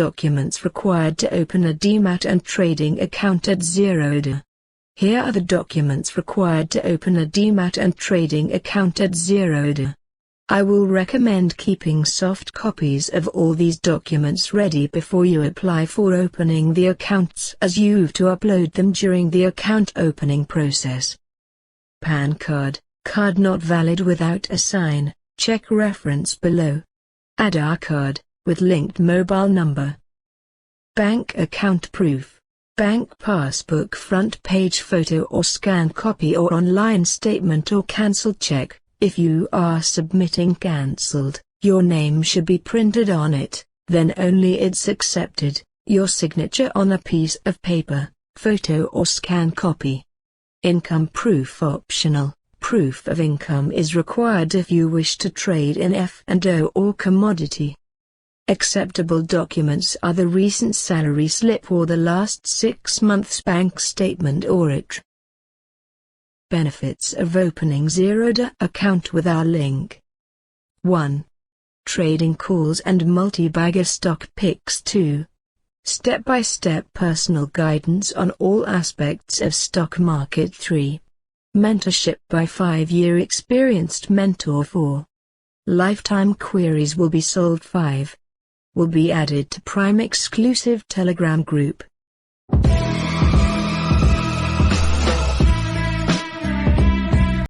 documents required to open a demat and trading account at Zerodha. Here are the documents required to open a demat and trading account at Zerodha. I will recommend keeping soft copies of all these documents ready before you apply for opening the accounts, as you've to upload them during the account opening process. PAN card, card not valid without a sign, check reference below. Aadhaar card, with linked mobile number. Bank account proof, bank passbook front page photo or scanned copy or online statement or cancelled check. If you are submitting cancelled, your name should be printed on it, then only it's accepted, your signature on a piece of paper, photo or scan copy. Income proof optional. Proof of income is required if you wish to trade in F&O or commodity. Acceptable documents are the recent salary slip or the last 6 months bank statement or IT. Benefits of opening Zerodha account with our link. 1. Trading calls and multi-bagger stock picks. 2. Step-by-step personal guidance on all aspects of stock market. 3. Mentorship by 5-year experienced mentor. 4. Lifetime queries will be solved. 5. Will be added to Prime exclusive Telegram group.